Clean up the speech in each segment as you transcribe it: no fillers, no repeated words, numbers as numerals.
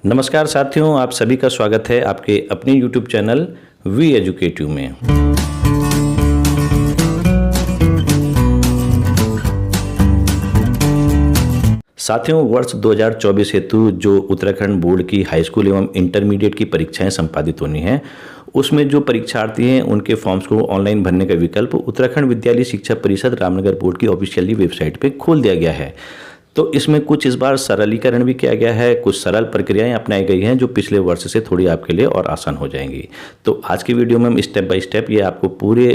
नमस्कार साथियों, आप सभी का स्वागत है आपके अपने YouTube चैनल वी एजुकेटिव में। साथियों, वर्ष 2024 हेतु जो उत्तराखंड बोर्ड की हाई स्कूल एवं इंटरमीडिएट की परीक्षाएं संपादित होनी हैं, उसमें जो परीक्षार्थी हैं उनके फॉर्म्स को ऑनलाइन भरने का विकल्प उत्तराखंड विद्यालय शिक्षा परिषद रामनगर बोर्ड की ऑफिशियली वेबसाइट पे खोल दिया गया है। तो इसमें कुछ इस बार सरलीकरण भी किया गया है, कुछ सरल प्रक्रियाएं अपनाई गई हैं जो पिछले वर्ष से थोड़ी आपके लिए और आसान हो जाएंगी। तो आज की वीडियो में हम स्टेप बाय स्टेप ये आपको पूरे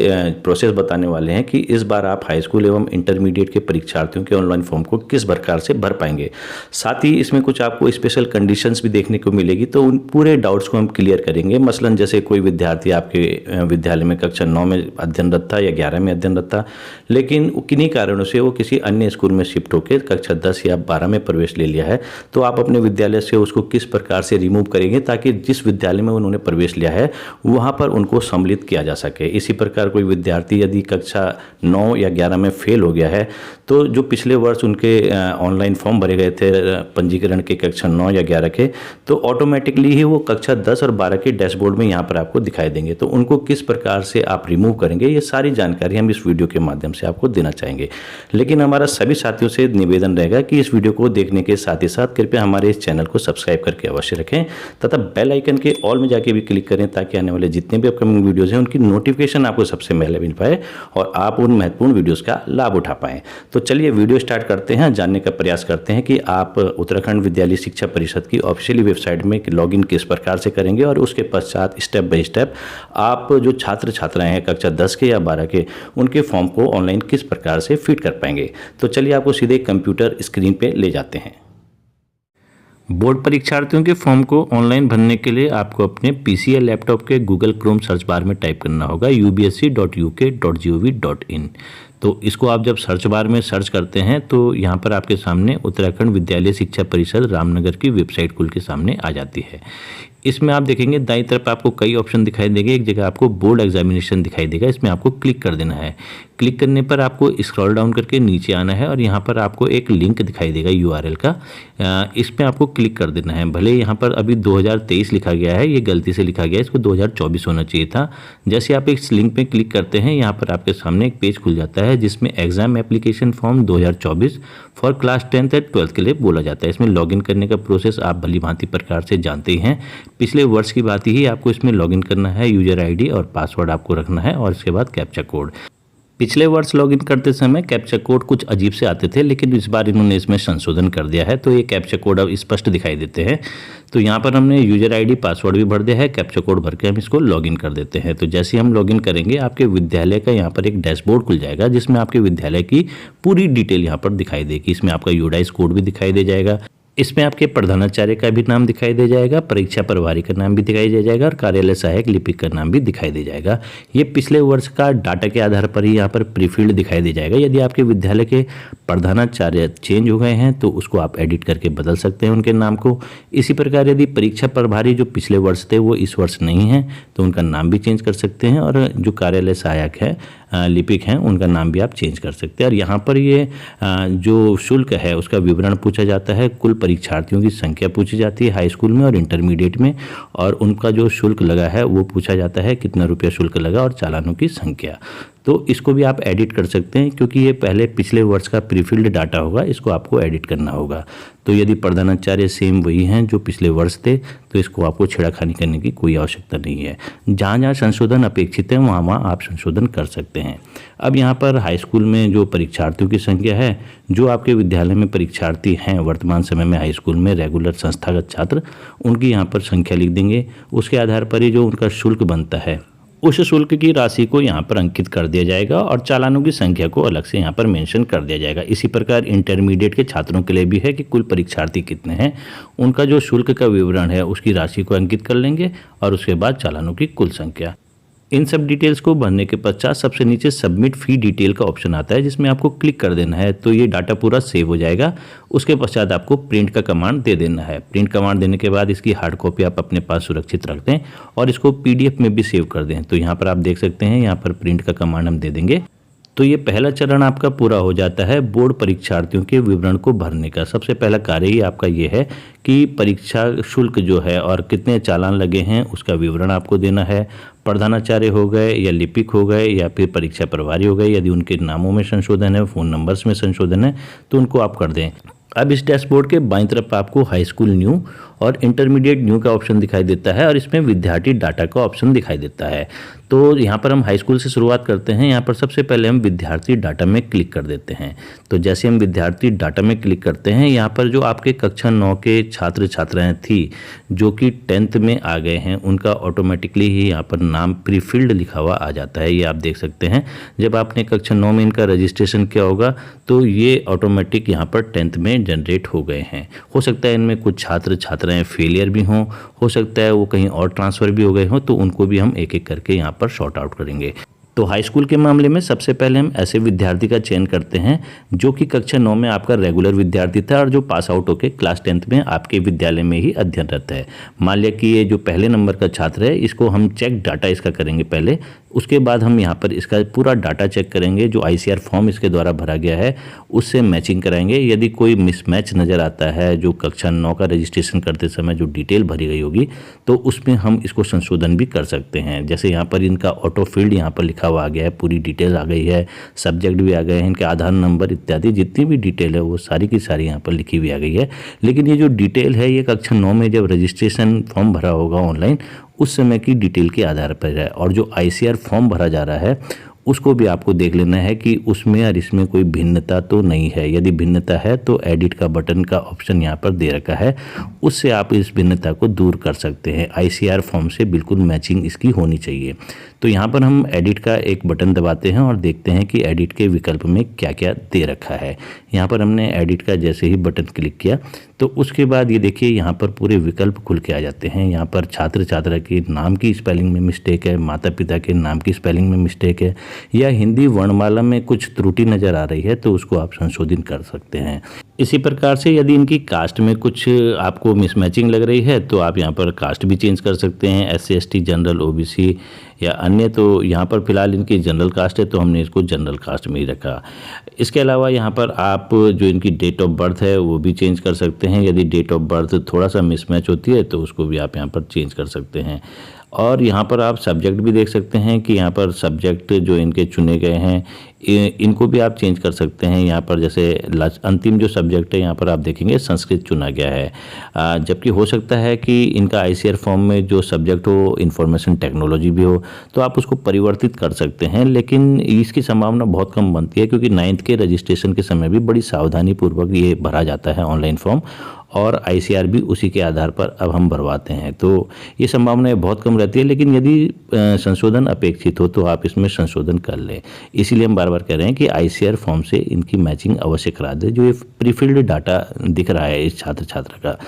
प्रोसेस बताने वाले हैं कि इस बार आप हाई स्कूल एवं इंटरमीडिएट के परीक्षार्थियों के ऑनलाइन फॉर्म को किस प्रकार से भर पाएंगे। साथ ही इसमें कुछ आपको स्पेशल कंडीशंस भी देखने को मिलेगी, तो उन पूरे डाउट्स को हम क्लियर करेंगे। मसलन जैसे कोई विद्यार्थी आपके विद्यालय में कक्षा 9 में अध्ययनरत था या 11 में अध्ययनरत था, लेकिन किन्हीं कारणों से वो किसी अन्य स्कूल में शिफ्ट होकर कक्षा 10 या 12 में प्रवेश ले लिया है, तो आप अपने विद्यालय से उसको किस प्रकार से रिमूव करेंगे ताकि जिस विद्यालय में उन्होंने प्रवेश लिया है वहां पर उनको सम्मिलित किया जा सके। इसी प्रकार कोई विद्यार्थी यदि कक्षा 9 या 11 में फेल हो गया है, तो जो पिछले वर्ष उनके ऑनलाइन फॉर्म भरे गए थे पंजीकरण के कक्षा 9 या 11 के, तो ऑटोमेटिकली ही वो कक्षा 10 और 12 के डैशबोर्ड में यहाँ पर आपको दिखाई देंगे। तो उनको किस प्रकार से आप रिमूव करेंगे, ये सारी जानकारी हम इस वीडियो के माध्यम से आपको देना चाहेंगे। लेकिन हमारा सभी साथियों से निवेदन रहेगा कि इस वीडियो को देखने के साथ ही साथ कृपया हमारे इस चैनल को सब्सक्राइब करके अवश्य रखें तथा बेल आइकन के ऑल में जाके भी क्लिक करें ताकि आने वाले जितने भी अपकमिंग वीडियोस हैं उनकी नोटिफिकेशन आपको सबसे पहले मिल पाए और आप उन महत्वपूर्ण वीडियोस का लाभ उठा पाएं। तो चलिए वीडियो स्टार्ट करते हैं, जानने का प्रयास करते हैं कि आप उत्तराखंड विद्यालय शिक्षा परिषद की ऑफिशियली वेबसाइट में लॉगिन किस प्रकार से करेंगे और उसके पश्चात स्टेप बाय स्टेप आप जो छात्र छात्राएं हैं कक्षा 10 के या 12 के, उनके फॉर्म को ऑनलाइन किस प्रकार से फिट कर पाएंगे। तो चलिए आपको सीधे कंप्यूटर स्क्रीन पे ले जाते हैं। बोर्ड परीक्षार्थियों के फॉर्म को ऑनलाइन भरने के लिए आपको अपने पीसी या लैपटॉप के गूगल क्रोम सर्च बार में टाइप करना होगा ubsc.uk.gov.in। तो इसको आप जब सर्च बार में सर्च करते हैं तो यहाँ पर आपके सामने उत्तराखंड विद्यालय शिक्षा परिषद रामनगर की वेबसाइट खुल के सामने आ जाती है। इसमें आप देखेंगे दाईं तरफ आपको कई ऑप्शन दिखाई देंगे। एक जगह आपको बोर्ड एग्जामिनेशन दिखाई देगा, इसमें आपको क्लिक कर देना है। क्लिक करने पर आपको स्क्रॉल डाउन करके नीचे आना है और यहाँ पर आपको एक लिंक दिखाई देगा URL का, इस पर आपको क्लिक कर देना है। भले यहाँ पर अभी 2023 लिखा गया है, ये गलती से लिखा गया है, इसको 2024 होना चाहिए था। जैसे आप इस लिंक पे क्लिक करते हैं, यहाँ पर आपके सामने एक पेज खुल जाता है जिसमें exam application form 2024 for class 10th and 12th के लिए बोला जाता है। इसमें लॉगिन करने का प्रोसेस आप भली भांति प्रकार से जानते ही हैं। पिछले वर्ष की बात ही आपको इसमें लॉगिन करना है, यूजर आईडी और पासवर्ड आपको रखना है और इसके बाद कैप्चा कोड। पिछले वर्ष लॉगिन करते समय कैप्चा कोड कुछ अजीब से आते थे, लेकिन इस बार इन्होंने इसमें संशोधन कर दिया है, तो ये कैप्चा कोड अब स्पष्ट दिखाई देते हैं। तो यहाँ पर हमने यूजर आईडी पासवर्ड भी भर दिया है, कैप्चा कोड भर के हम इसको लॉगिन कर देते हैं। तो जैसे हम लॉगिन करेंगे आपके विद्यालय का यहाँ पर एक डैशबोर्ड खुल जाएगा जिसमें आपके विद्यालय की पूरी डिटेल यहाँ पर दिखाई देगी। इसमें आपका यूडाइस कोड भी दिखाई दे जाएगा, इसमें आपके प्रधानाचार्य का भी नाम दिखाई दे जाएगा, परीक्षा प्रभारी का नाम भी दिखाई दे जाएगा और कार्यालय सहायक लिपिक का नाम भी दिखाई दे जाएगा। ये पिछले वर्ष का डाटा के आधार पर ही यहाँ पर प्रीफिल्ड दिखाई दे जाएगा। यदि आपके विद्यालय के प्रधानाचार्य चेंज हो गए हैं तो उसको आप एडिट करके बदल सकते हैं उनके नाम को। इसी प्रकार यदि परीक्षा प्रभारी जो पिछले वर्ष थे वो इस वर्ष नहीं है तो उनका नाम भी चेंज कर सकते हैं और जो कार्यालय सहायक है लिपिक हैं उनका नाम भी आप चेंज कर सकते हैं। और यहाँ पर ये जो शुल्क है उसका विवरण पूछा जाता है, कुल परीक्षार्थियों की संख्या पूछी जाती है हाई स्कूल में और इंटरमीडिएट में, और उनका जो शुल्क लगा है वो पूछा जाता है कितना रुपया शुल्क लगा और चालानों की संख्या। तो इसको भी आप एडिट कर सकते हैं क्योंकि ये पहले पिछले वर्ष का प्रीफिल्ड डाटा होगा, इसको आपको एडिट करना होगा। तो यदि प्रधानाचार्य सेम वही हैं जो पिछले वर्ष थे तो इसको आपको छेड़खानी करने की कोई आवश्यकता नहीं है। जहाँ जहाँ संशोधन अपेक्षित है वहाँ वहाँ आप संशोधन कर सकते हैं। अब यहाँ पर हाई स्कूल में जो परीक्षार्थियों की संख्या है, जो आपके विद्यालय में परीक्षार्थी हैं वर्तमान समय में हाई स्कूल में रेगुलर संस्थागत छात्र, उनकी यहाँ पर संख्या लिख देंगे। उसके आधार पर ही जो उनका शुल्क बनता है उस शुल्क की राशि को यहाँ पर अंकित कर दिया जाएगा और चालानों की संख्या को अलग से यहाँ पर मेंशन कर दिया जाएगा। इसी प्रकार इंटरमीडिएट के छात्रों के लिए भी है कि कुल परीक्षार्थी कितने हैं, उनका जो शुल्क का विवरण है उसकी राशि को अंकित कर लेंगे और उसके बाद चालानों की कुल संख्या। इन सब डिटेल्स को भरने के पश्चात सबसे नीचे सबमिट फी डिटेल का ऑप्शन आता है जिसमें आपको क्लिक कर देना है, तो ये डाटा पूरा सेव हो जाएगा। उसके पश्चात आपको प्रिंट का कमांड दे देना है। प्रिंट कमांड देने के बाद इसकी हार्ड कॉपी आप अपने पास सुरक्षित रख दें और इसको PDF में भी सेव कर दें। तो यहाँ पर आप देख सकते हैं, यहाँ पर प्रिंट का कमांड हम दे देंगे। तो ये पहला चरण आपका पूरा हो जाता है बोर्ड परीक्षार्थियों के विवरण को भरने का। सबसे पहला कार्य ही आपका ये है कि परीक्षा शुल्क जो है और कितने चालान लगे हैं उसका विवरण आपको देना है। प्रधानाचार्य हो गए या लिपिक हो गए या फिर परीक्षा प्रभारी हो गए, यदि उनके नामों में संशोधन है, फ़ोन नंबर्स में संशोधन है तो उनको आप कर दें। अब इस डैशबोर्ड के बाईं तरफ आपको हाई स्कूल न्यू और इंटरमीडिएट न्यू का ऑप्शन दिखाई देता है और इसमें विद्यार्थी डाटा का ऑप्शन दिखाई देता है। तो यहाँ पर हम हाई स्कूल से शुरुआत करते हैं। यहाँ पर सबसे पहले हम विद्यार्थी डाटा में क्लिक कर देते हैं। तो जैसे हम विद्यार्थी डाटा में क्लिक करते हैं, यहाँ पर जो आपके कक्षा 9 के छात्र छात्राएँ थी जो कि 10th में आ गए हैं, उनका ऑटोमेटिकली ही यहाँ पर नाम प्री फिल्ड लिखा हुआ आ जाता है। ये आप देख सकते हैं, जब आपने कक्षा 9 में इनका रजिस्ट्रेशन किया होगा तो ये ऑटोमेटिक यहाँ पर 10th में जनरेट हो गए हैं। हो सकता है इनमें कुछ छात्र छात्राएँ फेलियर भी हों, हो सकता है वो कहीं और ट्रांसफ़र भी हो गए हों, तो उनको भी हम एक एक करके यहाँ पर शॉर्ट आउट करेंगे। तो हाई स्कूल के मामले में सबसे पहले हम ऐसे विद्यार्थी का चयन करते हैं जो कि कक्षा 9 में आपका रेगुलर विद्यार्थी था और जो पास आउट होकर क्लास 10th में आपके विद्यालय में ही अध्ययनरत है। मान लिया कि ये जो पहले नंबर का छात्र है, इसको हम चेक डाटा इसका करेंगे पहले, उसके बाद हम यहाँ पर इसका पूरा डाटा चेक करेंगे। जो ICR फॉर्म इसके द्वारा भरा गया है उससे मैचिंग कराएंगे। यदि कोई मिसमैच नज़र आता है, जो कक्षा 9 का रजिस्ट्रेशन करते समय जो डिटेल भरी गई होगी, तो उसमें हम इसको संशोधन भी कर सकते हैं। जैसे यहाँ पर इनका ऑटो फील्ड यहाँ पर लिखा हुआ आ गया है, पूरी डिटेल आ गई है, सब्जेक्ट भी आ गए हैं, इनके आधार नंबर इत्यादि जितनी भी डिटेल है वो सारी की सारी यहाँ पर लिखी हुई आ गई है। लेकिन ये जो डिटेल है ये कक्षा 9 में जब रजिस्ट्रेशन फॉर्म भरा होगा ऑनलाइन, उस समय की डिटेल के आधार पर है। और जो ICR फॉर्म भरा जा रहा है उसको भी आपको देख लेना है कि उसमें और इसमें कोई भिन्नता तो नहीं है। यदि भिन्नता है तो एडिट का बटन का ऑप्शन यहाँ पर दे रखा है, उससे आप इस भिन्नता को दूर कर सकते हैं। ICR फॉर्म से बिल्कुल मैचिंग इसकी होनी चाहिए। तो यहाँ पर हम एडिट का एक बटन दबाते हैं और देखते हैं कि एडिट के विकल्प में क्या क्या दे रखा है। यहाँ पर हमने एडिट का जैसे ही बटन क्लिक किया तो उसके बाद ये देखिए यहाँ पर पूरे विकल्प खुल के आ जाते हैं। यहाँ पर छात्र छात्रा के नाम की स्पेलिंग में मिस्टेक है, माता पिता के नाम की स्पेलिंग में मिस्टेक है, या हिंदी वर्णमाला में कुछ त्रुटि नज़र आ रही है तो उसको आप संशोधित कर सकते हैं। इसी प्रकार से यदि इनकी कास्ट में कुछ आपको मिसमैचिंग लग रही है तो आप यहाँ पर कास्ट भी चेंज कर सकते हैं, SC ST जनरल OBC या अन्य। तो यहाँ पर फिलहाल इनकी जनरल कास्ट है तो हमने इसको जनरल कास्ट में ही रखा। इसके अलावा यहाँ पर आप जो इनकी डेट ऑफ बर्थ है वो भी चेंज कर सकते हैं। यदि डेट ऑफ बर्थ थोड़ा सा मिसमैच होती है तो उसको भी आप यहाँ पर चेंज कर सकते हैं। और यहाँ पर आप सब्जेक्ट भी देख सकते हैं कि यहाँ पर सब्जेक्ट जो इनके चुने गए हैं इनको भी आप चेंज कर सकते हैं। यहाँ पर जैसे अंतिम जो सब्जेक्ट है यहाँ पर आप देखेंगे संस्कृत चुना गया है, जबकि हो सकता है कि इनका ICR फॉर्म में जो सब्जेक्ट हो इंफॉर्मेशन टेक्नोलॉजी भी हो, तो आप उसको परिवर्तित कर सकते हैं। लेकिन इसकी संभावना बहुत कम बनती है क्योंकि 9th के रजिस्ट्रेशन के समय भी बड़ी सावधानी पूर्वक ये भरा जाता है ऑनलाइन फॉर्म, और ICR भी उसी के आधार पर अब हम भरवाते हैं। तो ये संभावनाएं बहुत कम रहती है। लेकिन यदि संशोधन अपेक्षित हो तो आप इसमें संशोधन कर लें। इसीलिए हम बार बार कह रहे हैं कि ICR फॉर्म से इनकी मैचिंग अवश्य करा दें। जो ये प्रीफिल्ड डाटा दिख रहा है इस छात्र छात्रा का,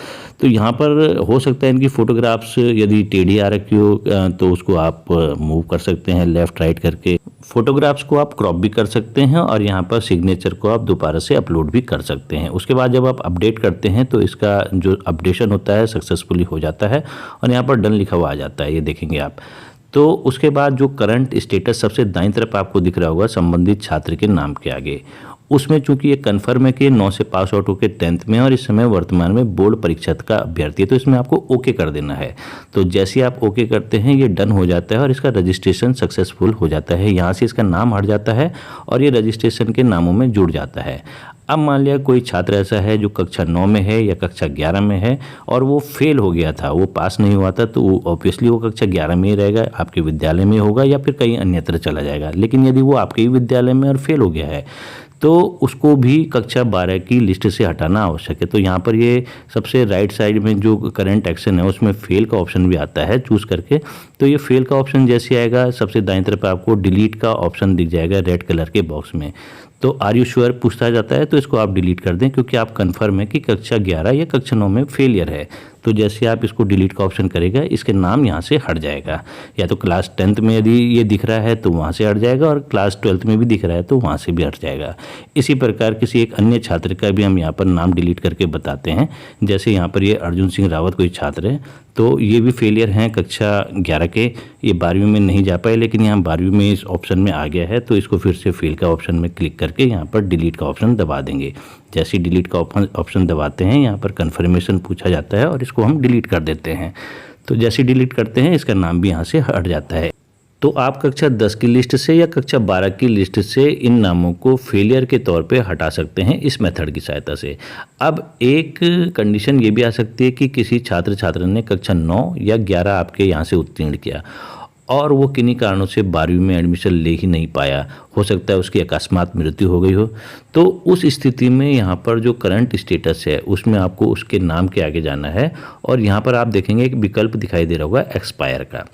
तो यहाँ पर हो सकता है इनकी फ़ोटोग्राफ्स यदि टेढ़ी आ रखी हो तो उसको आप मूव कर सकते हैं लेफ़्ट राइट करके। फोटोग्राफ्स को आप क्रॉप भी कर सकते हैं और यहाँ पर सिग्नेचर को आप दोबारा से अपलोड भी कर सकते हैं। उसके बाद जब आप अपडेट करते हैं तो इसका जो अपडेशन होता है सक्सेसफुली हो जाता है और यहाँ पर डन लिखा हुआ आ जाता है, ये देखेंगे आप। तो उसके बाद जो करंट स्टेटस सबसे दाईं तरफ आपको दिख रहा होगा संबंधित छात्र के नाम के आगे, उसमें चूंकि ये कन्फर्म है कि 9 से पास आउट होकर 10th में और इस समय वर्तमान में बोर्ड परीक्षा का अभ्यर्थी है, तो इसमें आपको ओके कर देना है। तो जैसे आप ओके करते हैं ये डन हो जाता है और इसका रजिस्ट्रेशन सक्सेसफुल हो जाता है। यहाँ से इसका नाम हट जाता है और ये रजिस्ट्रेशन के नामों में जुड़ जाता है। अब मान लिया कोई छात्र ऐसा है जो कक्षा 9 में है या कक्षा 11 में है और वो फेल हो गया था, वो पास नहीं हुआ था, तो ऑब्वियसली वो कक्षा 11 में ही रहेगा, आपके विद्यालय में होगा या फिर कहीं अन्यत्र चला जाएगा। लेकिन यदि वो आपके ही विद्यालय में और फेल हो गया है तो उसको भी कक्षा 12 की लिस्ट से हटाना आवश्यक है। तो यहाँ पर ये सबसे राइट साइड में जो करंट एक्शन है उसमें फेल का ऑप्शन भी आता है चूज़ करके। तो ये फेल का ऑप्शन जैसे आएगा सबसे दाईं तरफ आपको डिलीट का ऑप्शन दिख जाएगा रेड कलर के बॉक्स में। तो आर यू श्योर पूछता जाता है तो इसको आप डिलीट कर दें क्योंकि आप कंफर्म है कि कक्षा 11 या कक्षा 9 में फेलियर है। तो जैसे आप इसको डिलीट का ऑप्शन करेगा, इसके नाम यहाँ से हट जाएगा। या तो क्लास 10th में यदि ये दिख रहा है तो वहाँ से हट जाएगा, और क्लास 12th में भी दिख रहा है तो वहाँ से भी हट जाएगा। इसी प्रकार किसी एक अन्य छात्र का भी हम यहाँ पर नाम डिलीट करके बताते हैं। जैसे यहाँ पर ये अर्जुन सिंह रावत कोई छात्र है, तो ये भी फेलियर हैं कक्षा 11 के, ये 12वीं में नहीं जा पाए, लेकिन यहाँ 12वीं में इस ऑप्शन में आ गया है, तो इसको फिर से फेल का ऑप्शन में क्लिक करके यहाँ पर डिलीट का ऑप्शन दबा देंगे। जैसे डिलीट का ऑप्शन दबाते हैं, यहाँ पर कन्फर्मेशन पूछा जाता है और इसको हम डिलीट कर देते हैं। तो जैसे डिलीट करते हैं, इसका नाम भी यहाँ से हट जाता है। तो आप कक्षा 10 की लिस्ट से या कक्षा 12 की लिस्ट से इन नामों को फेलियर के तौर पे हटा सकते हैं इस मेथड की सहायता से। अब एक कंडीशन ये भी आ सकती है कि किसी छात्र छात्रा ने कक्षा 9 या 11 आपके यहाँ से उत्तीर्ण किया और वो किन्हीं कारणों से 12वीं में एडमिशन ले ही नहीं पाया, हो सकता है उसकी अकस्मात मृत्यु हो गई हो, तो उस स्थिति में यहाँ पर जो करंट स्टेटस है उसमें आपको उसके नाम के आगे जाना है, और यहाँ पर आप देखेंगे एक विकल्प दिखाई दे रहा होगा एक्सपायर का,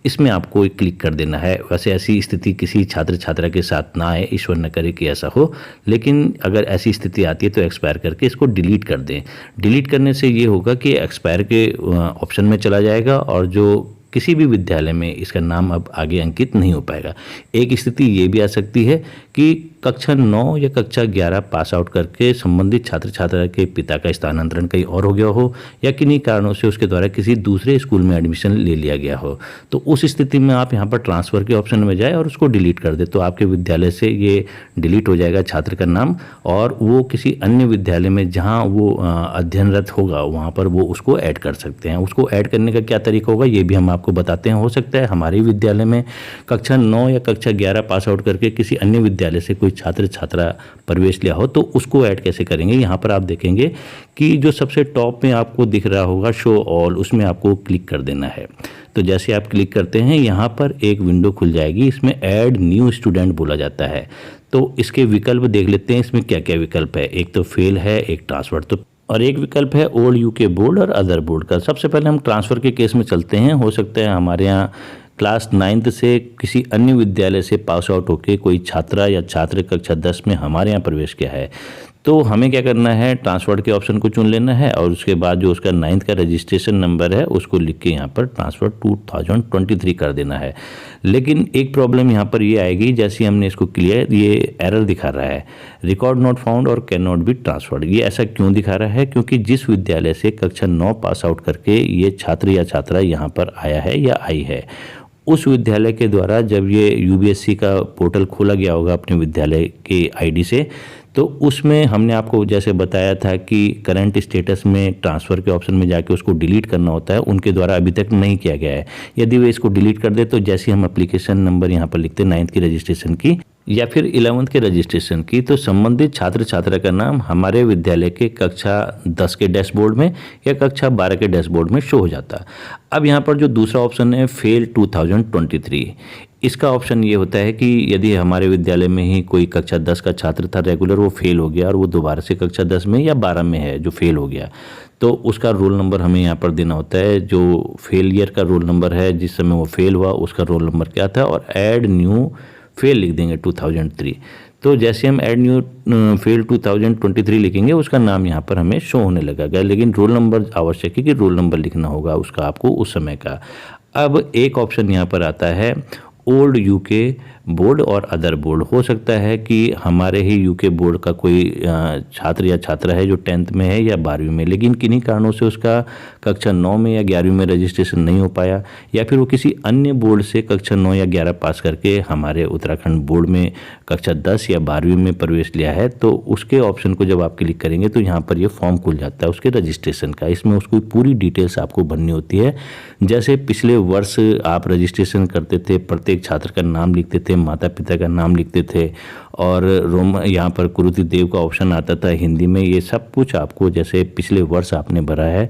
इसमें आपको एक क्लिक कर देना है। वैसे ऐसी स्थिति किसी छात्र छात्रा के साथ ना आए, ईश्वर न करे कि ऐसा हो, लेकिन अगर ऐसी स्थिति आती है तो एक्सपायर करके इसको डिलीट कर दें। डिलीट करने से ये होगा कि एक्सपायर के ऑप्शन में चला जाएगा और जो किसी भी विद्यालय में इसका नाम अब आगे अंकित नहीं हो पाएगा। एक स्थिति ये भी आ सकती है कि कक्षा 9 या कक्षा 11 पास आउट करके संबंधित छात्र छात्रा के पिता का स्थानांतरण कहीं और हो गया हो, या किन्हीं कारणों से उसके द्वारा किसी दूसरे स्कूल में एडमिशन ले लिया गया हो, तो उस स्थिति में आप यहाँ पर ट्रांसफ़र के ऑप्शन में जाए और उसको डिलीट कर दे, तो आपके विद्यालय से ये डिलीट हो जाएगा छात्र का नाम, और वो किसी अन्य विद्यालय में जहाँ वो अध्ययनरत होगा वहाँ पर वो उसको ऐड कर सकते हैं। उसको ऐड करने का क्या तरीका होगा ये भी हम आपको बताते हैं। हो सकता है हमारे विद्यालय में कक्षा 9 या कक्षा 11 पास आउट करके किसी अन्य विद्यालय से कोई छात्र छात्रा प्रवेश लिया हो, तो उसको ऐड कैसे करेंगे। यहाँ पर आप देखेंगे कि जो सबसे टॉप में आपको दिख रहा होगा शो ऑल, उसमें आपको क्लिक कर देना है। तो जैसे आप क्लिक करते हैं यहाँ पर एक विंडो खुल जाएगी, इसमें ऐड न्यू स्टूडेंट बोला जाता है। तो इसके विकल्प देख लेते हैं, इसमें क्या क्या विकल्प है। एक तो फेल है, एक ट्रांसफर, तो और एक विकल्प है ओल्ड यूके बोर्ड और अदर बोर्ड का। सबसे पहले हम ट्रांसफ़र के केस में चलते हैं। हो सकता है हमारे यहाँ क्लास 9th से किसी अन्य विद्यालय से पास आउट होकर कोई छात्रा या छात्र कक्षा 10 में हमारे यहाँ प्रवेश किया है, तो हमें क्या करना है, ट्रांसफर के ऑप्शन को चुन लेना है और उसके बाद जो उसका 9th का रजिस्ट्रेशन नंबर है उसको लिख के यहाँ पर ट्रांसफ़र 2023 कर देना है। लेकिन एक प्रॉब्लम यहाँ पर ये आएगी, जैसे हमने इसको क्लियर, ये एरर दिखा रहा है, रिकॉर्ड नॉट फाउंड और कैन नॉट बी ट्रांसफर्ड। ये ऐसा क्यों दिखा रहा है, क्योंकि जिस विद्यालय से कक्षा 9 पास आउट करके ये छात्र या छात्रा यहाँ पर आया है या आई है, उस विद्यालय के द्वारा जब ये यूबीएससी का पोर्टल खोला गया होगा अपने विद्यालय के आईडी से, तो उसमें हमने आपको जैसे बताया था कि करंट स्टेटस में ट्रांसफ़र के ऑप्शन में जाके उसको डिलीट करना होता है, उनके द्वारा अभी तक नहीं किया गया है। यदि वे इसको डिलीट कर दे तो जैसे हम एप्लीकेशन नंबर यहाँ पर लिखते हैं 9th की रजिस्ट्रेशन की या फिर 11th के रजिस्ट्रेशन की, तो संबंधित छात्र छात्रा का नाम हमारे विद्यालय के कक्षा 10 के डैशबोर्ड में या कक्षा 12 के डैशबोर्ड में शो हो जाता। अब यहाँ पर जो दूसरा ऑप्शन है फेल 2023, इसका ऑप्शन ये होता है कि यदि हमारे विद्यालय में ही कोई कक्षा 10 का छात्र था रेगुलर, वो फेल हो गया और वो दोबारा से कक्षा 10 में या 12 में है जो फेल हो गया, तो उसका रोल नंबर हमें यहाँ पर देना होता है। जो फेलियर का रोल नंबर है, जिस समय वो फेल हुआ उसका रोल नंबर क्या था, और ऐड न्यू फेल लिख देंगे 2003। तो जैसे हम ऐड न्यू फेल 2023 लिखेंगे उसका नाम यहाँ पर हमें शो होने लगेगा, लेकिन रोल नंबर आवश्यक है कि रोल नंबर लिखना होगा उसका आपको उस समय का। अब एक ऑप्शन यहाँ पर आता है ओल्ड यूके बोर्ड और अदर बोर्ड। हो सकता है कि हमारे ही यूके बोर्ड का कोई छात्र या छात्रा है जो 10th में है या 12वीं में, लेकिन किन्हीं कारणों से उसका कक्षा 9 में या 11वीं में रजिस्ट्रेशन नहीं हो पाया, या फिर वो किसी अन्य बोर्ड से कक्षा 9 या 11 पास करके हमारे उत्तराखंड बोर्ड में कक्षा 10 या 12वीं में प्रवेश लिया है, तो उसके ऑप्शन को जब आप क्लिक करेंगे तो यहाँ पर ये फॉर्म खुल जाता है उसके रजिस्ट्रेशन का। इसमें उसकी पूरी डिटेल्स आपको भरनी होती है। जैसे पिछले वर्ष आप रजिस्ट्रेशन करते थे, प्रत्येक छात्र का नाम लिखते थे, माता पिता का नाम लिखते थे, और यहाँ पर कुरुति देव का ऑप्शन आता था हिंदी में। ये सब कुछ आपको जैसे पिछले वर्ष आपने भरा है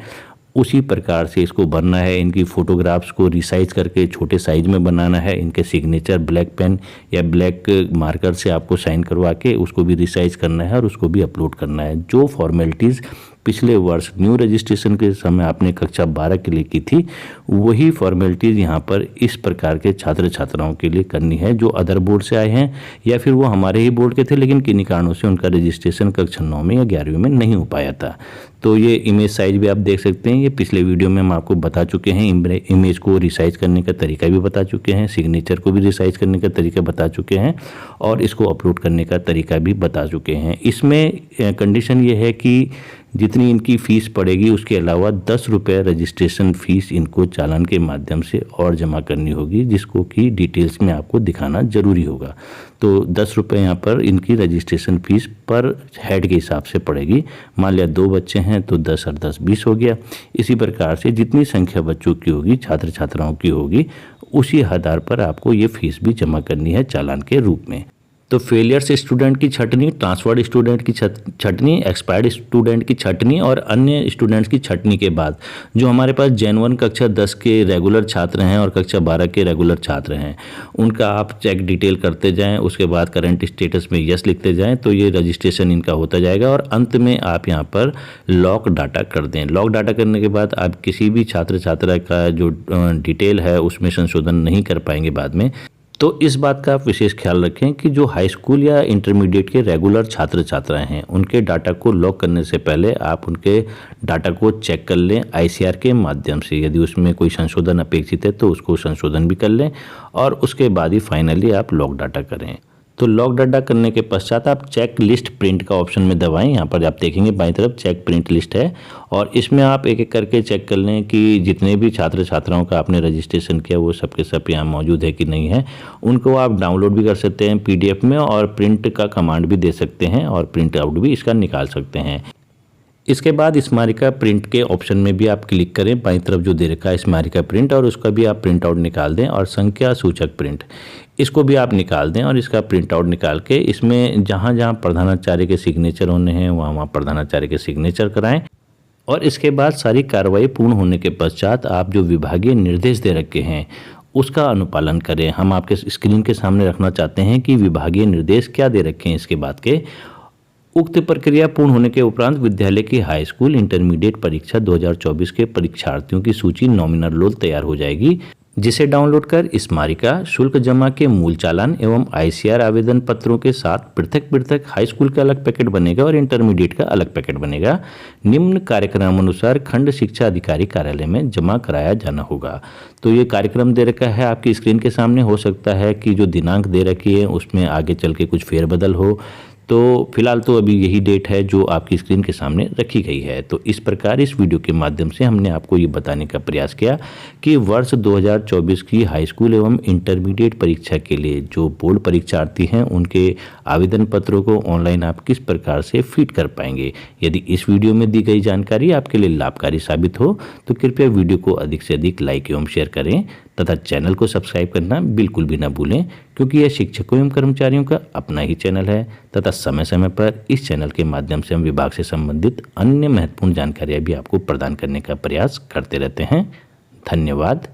उसी प्रकार से इसको भरना है। इनकी फ़ोटोग्राफ्स को रिसाइज करके छोटे साइज में बनाना है, इनके सिग्नेचर ब्लैक पेन या ब्लैक मार्कर से आपको साइन करवा के उसको भी रिसाइज करना है और उसको भी अपलोड करना है। जो फॉर्मेलिटीज़ पिछले वर्ष न्यू रजिस्ट्रेशन के समय आपने कक्षा 12 के लिए की थी, वही फॉर्मेलिटीज़ यहाँ पर इस प्रकार के छात्र छात्राओं के लिए करनी है जो अदर बोर्ड से आए हैं या फिर वो हमारे ही बोर्ड के थे लेकिन किन्हीं कारणों से उनका रजिस्ट्रेशन कक्षा 9 में या 11वीं में नहीं हो पाया था। तो ये इमेज साइज भी आप देख सकते हैं। ये पिछले वीडियो में हम आपको बता चुके हैं, इमेज को रिसाइज करने का तरीका भी बता चुके हैं, सिग्नेचर को भी रिसाइज करने का तरीका बता चुके हैं और इसको अपलोड करने का तरीका भी बता चुके हैं। इसमें कंडीशन ये है कि जितनी इनकी फ़ीस पड़ेगी उसके अलावा 10 रुपये रजिस्ट्रेशन फ़ीस इनको चालान के माध्यम से और जमा करनी होगी, जिसको कि डिटेल्स में आपको दिखाना ज़रूरी होगा। तो 10 रुपये यहाँ पर इनकी रजिस्ट्रेशन फ़ीस पर हेड के हिसाब से पड़ेगी। मान लिया 2 बच्चे हैं तो 10 और 10 20 हो गया। इसी प्रकार से जितनी संख्या बच्चों की होगी, छात्र छात्राओं की होगी, उसी आधार पर आपको ये फ़ीस भी जमा करनी है चालान के रूप में। तो फेलियर्स स्टूडेंट की छटनी, ट्रांसफर्ड स्टूडेंट की छटनी, एक्सपायर्ड स्टूडेंट की छटनी और अन्य स्टूडेंट्स की छटनी के बाद जो हमारे पास Gen 1 कक्षा 10 के रेगुलर छात्र हैं और कक्षा 12 के रेगुलर छात्र हैं, उनका आप चेक डिटेल करते जाएं, उसके बाद करंट स्टेटस में यस लिखते जाएं तो ये रजिस्ट्रेशन इनका होता जाएगा और अंत में आप यहाँ पर लॉक डाटा कर दें। लॉक डाटा करने के बाद आप किसी भी छात्र छात्रा का जो डिटेल है उसमें संशोधन नहीं कर पाएंगे बाद में। तो इस बात का आप विशेष ख्याल रखें कि जो हाई स्कूल या इंटरमीडिएट के रेगुलर छात्र छात्राएं हैं, उनके डाटा को लॉक करने से पहले आप उनके डाटा को चेक कर लें ICR के माध्यम से। यदि उसमें कोई संशोधन अपेक्षित है तो उसको संशोधन भी कर लें और उसके बाद ही फाइनली आप लॉक डाटा करें। तो लॉक डाटा करने के पश्चात आप चेक लिस्ट प्रिंट का ऑप्शन में दबाएं। यहाँ पर आप देखेंगे बाईं तरफ चेक प्रिंट लिस्ट है और इसमें आप एक एक करके चेक कर लें कि जितने भी छात्र छात्राओं का आपने रजिस्ट्रेशन किया वो सब के सब यहाँ मौजूद है कि नहीं है। उनको आप डाउनलोड भी कर सकते हैं PDF में और प्रिंट का कमांड भी दे सकते हैं और प्रिंट आउट भी इसका निकाल सकते हैं। इसके बाद स्मारिका प्रिंट के ऑप्शन में भी आप क्लिक करें, बाईं तरफ जो दे रखा है स्मारिका प्रिंट, और उसका भी आप प्रिंट आउट निकाल दें और संख्या सूचक प्रिंट इसको भी आप निकाल दें और इसका प्रिंट आउट निकाल के इसमें जहाँ जहाँ प्रधानाचार्य के सिग्नेचर होने हैं वहाँ प्रधानाचार्य के सिग्नेचर कराएं। और इसके बाद सारी कार्रवाई पूर्ण होने के पश्चात आप जो विभागीय निर्देश दे रखे हैं उसका अनुपालन करें। हम आपके स्क्रीन के सामने रखना चाहते हैं कि विभागीय निर्देश क्या दे रखे हैं इसके बाद के। उक्त प्रक्रिया पूर्ण होने के उपरांत विद्यालय की हाई स्कूल इंटरमीडिएट परीक्षा 2024 के परीक्षार्थियों की सूची नॉमिनल रोल तैयार हो जाएगी, जिसे डाउनलोड कर स्मारिका शुल्क जमा के मूल चालान एवं ICR आवेदन पत्रों के साथ पृथक पृथक हाई स्कूल का अलग पैकेट बनेगा और इंटरमीडिएट का अलग पैकेट बनेगा। निम्न कार्यक्रम अनुसार खंड शिक्षा अधिकारी कार्यालय में जमा कराया जाना होगा। तो ये कार्यक्रम दे रखा है आपकी स्क्रीन के सामने। हो सकता है कि जो दिनांक दे रखी है उसमें आगे चल के कुछ फेरबदल हो, तो फिलहाल तो अभी यही डेट है जो आपकी स्क्रीन के सामने रखी गई है। तो इस प्रकार इस वीडियो के माध्यम से हमने आपको ये बताने का प्रयास किया कि वर्ष 2024 की हाई स्कूल एवं इंटरमीडिएट परीक्षा के लिए जो बोर्ड परीक्षार्थी हैं उनके आवेदन पत्रों को ऑनलाइन आप किस प्रकार से फिट कर पाएंगे। यदि इस वीडियो में दी गई जानकारी आपके लिए लाभकारी साबित हो तो कृपया वीडियो को अधिक से अधिक लाइक एवं शेयर करें तथा चैनल को सब्सक्राइब करना बिल्कुल भी न भूलें, क्योंकि यह शिक्षकों एवं कर्मचारियों का अपना ही चैनल है तथा समय समय पर इस चैनल के माध्यम से हम विभाग से संबंधित अन्य महत्वपूर्ण जानकारियां भी आपको प्रदान करने का प्रयास करते रहते हैं। धन्यवाद।